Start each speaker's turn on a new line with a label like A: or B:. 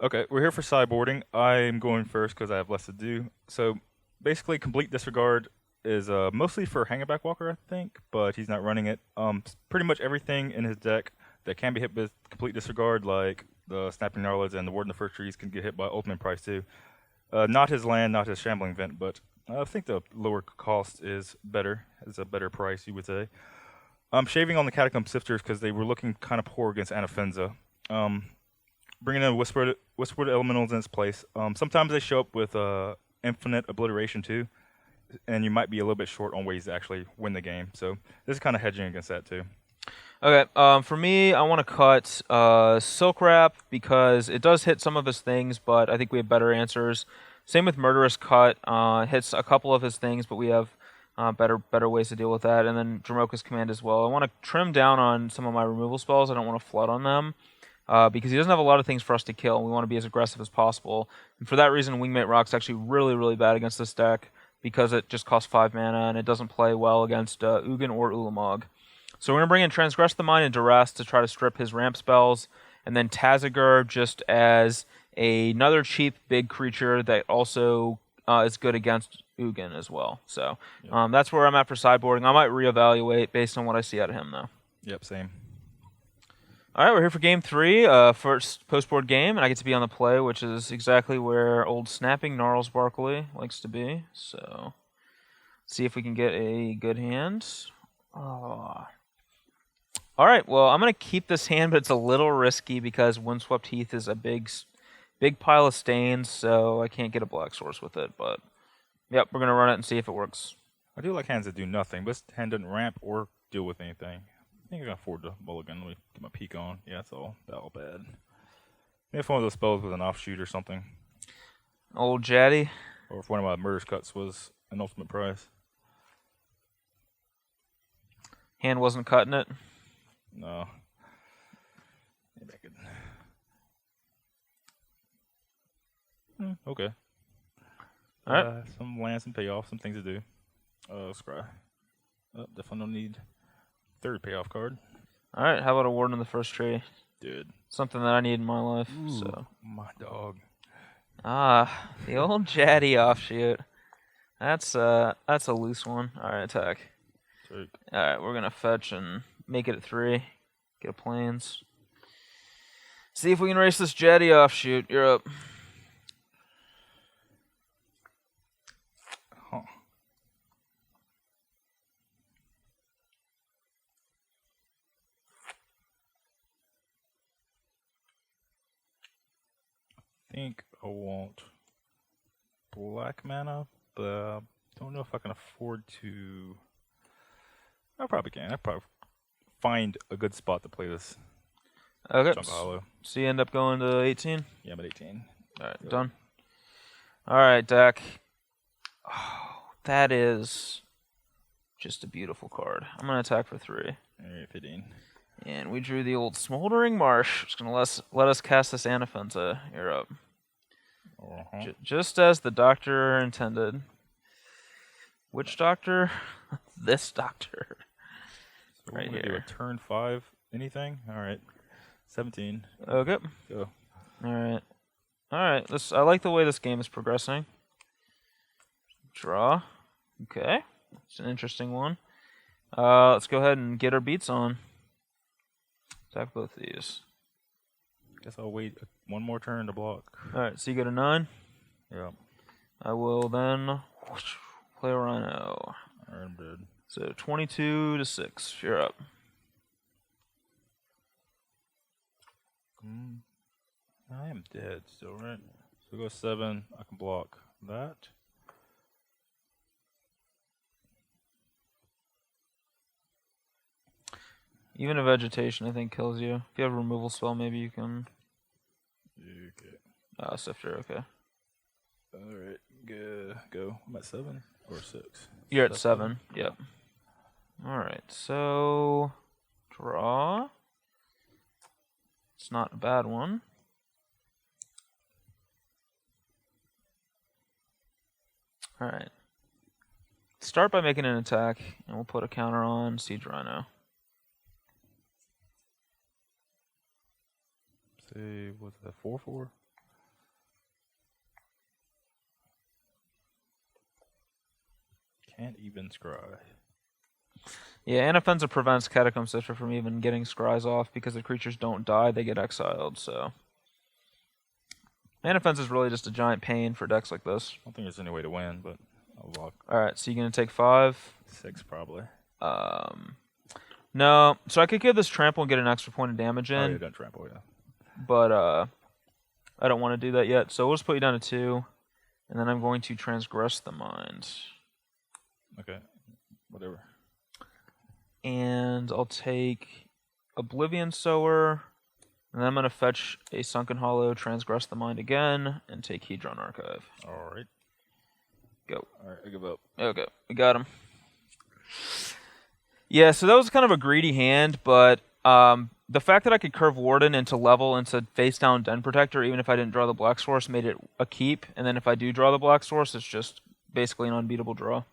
A: Okay, we're here for sideboarding. I'm going first because I have less to do. So basically, complete disregard is mostly for Hangback Walker, I think, but he's not running it. Pretty much everything in his deck that can be hit with complete disregard, like the Snapping Gnarls and the Warden of First Trees, can get hit by Ultimate Price too. Not his land, not his Shambling Vent, but I think the lower cost is better. It's a better price, you would say. I'm shaving on the Catacomb Sifters because they were looking kind of poor against Anafenza. Um, Bringing in Whispered Elementals in its place. Sometimes they show up with Infinite Obliteration too, and you might be a little bit short on ways to actually win the game. So this is kind of hedging against that too.
B: Okay, for me, I want to cut Silk Wrap because it does hit some of his things, but I think we have better answers. Same with Murderous Cut. Hits a couple of his things, but we have better ways to deal with that. And then Dromoka's Command as well. I want to trim down on some of my removal spells. I don't want to flood on them. Because he doesn't have a lot of things for us to kill, and we want to be as aggressive as possible. And for that reason, Wingmate Rock's actually really, really bad against this deck because it just costs 5 mana and it doesn't play well against Ugin or Ulamog. So we're going to bring in Transgress the Mind and Duress to try to strip his ramp spells, and then Tazagur just as another cheap big creature that also is good against Ugin as well. So that's where I'm at for sideboarding. I might reevaluate based on what I see out of him, though.
A: Yep, same.
B: All right, we're here for game 3, first post-board game, and I get to be on the play, which is exactly where old Snapping Gnarls Barkley likes to be. So, see if we can get a good hand. Oh. All right, well, I'm going to keep this hand, but it's a little risky because Windswept Heath is a big pile of stains, so I can't get a Black Source with it. But, yep, we're going to run it and see if it works.
A: I do like hands that do nothing, but this hand doesn't ramp or deal with anything. I think I can afford to mulligan. Let me get my peek on. Yeah, it's all bad. Maybe if one of those spells was an offshoot or something.
B: Old Jaddy.
A: Or if one of my Murderous Cuts was an ultimate price.
B: Hand wasn't cutting it.
A: No. Maybe I could. Okay.
B: All right.
A: Some lands, some payoff, some things to do. Scry. Definitely don't need third payoff card.
B: All right, how about a Warden in the First Tree?
A: Dude.
B: Something that I need in my life.
A: Ooh,
B: so
A: my dog.
B: the old Jaddy offshoot. That's a loose one. All right, attack.
A: Take.
B: All right, we're gonna fetch and make it at 3. Get a plains. See if we can race this Jaddy offshoot. You're up.
A: Huh. I think I want black mana, but I don't know if I can afford to. I probably can. I probably find a good spot to play this.
B: Okay.
A: Chunk of Hollow.
B: So you end up going to 18.
A: Yeah, I'm at 18.
B: All right, done. All right, Dak. Oh, that is just a beautiful card. I'm gonna attack for 3.
A: All right, 15.
B: And we drew the old Smoldering Marsh. It's gonna let us cast this Anafenza. You're up. Just as the doctor intended. Which doctor? This doctor.
A: So
B: right here.
A: Do a turn 5. Anything? All right. 17.
B: Okay.
A: Go.
B: All right. All right. I like the way this game is progressing. Draw. Okay. It's an interesting one. Let's go ahead and get our beats on. Attack both of these.
A: Guess I'll wait one more turn to block.
B: All right. So you get a 9.
A: Yeah.
B: I will then play a Rhino.
A: I'm dead.
B: So 22 to 6. You're up.
A: I am dead still, right? So go 7. I can block that.
B: Even a vegetation, I think, kills you. If you have a removal spell, maybe you can.
A: Okay.
B: Sifter, okay.
A: Alright, go. I'm at 7 or 6.
B: You're at 7, yep. Alright, so. Draw. It's not a bad one. Alright. Start by making an attack, and we'll put a counter on Siege Rhino.
A: Say, what's that, 4/4? Can't even scry.
B: Yeah, Inoffensive prevents Catacomb Sister from even getting scries off because the creatures don't die, they get exiled, so. Inoffensive is really just a giant pain for decks like this.
A: I don't think there's any way to win, but I'll lock.
B: Alright, so you're going to take 5.
A: 6 probably.
B: No, so I could give this trample and get an extra point of damage in.
A: Oh, yeah, don't trample, yeah.
B: But I don't want to do that yet, so we'll just put you down to 2. And then I'm going to transgress the mind.
A: Okay, whatever.
B: And I'll take Oblivion Sower. And then I'm going to fetch a Sunken Hollow, transgress the mind again, and take Hedron Archive.
A: Alright.
B: Go.
A: Alright, I give up.
B: Okay, we got him. Yeah, so that was kind of a greedy hand, but the fact that I could curve Warden into level into face down Den Protector, even if I didn't draw the Black Source, made it a keep. And then if I do draw the Black Source, it's just basically an unbeatable draw.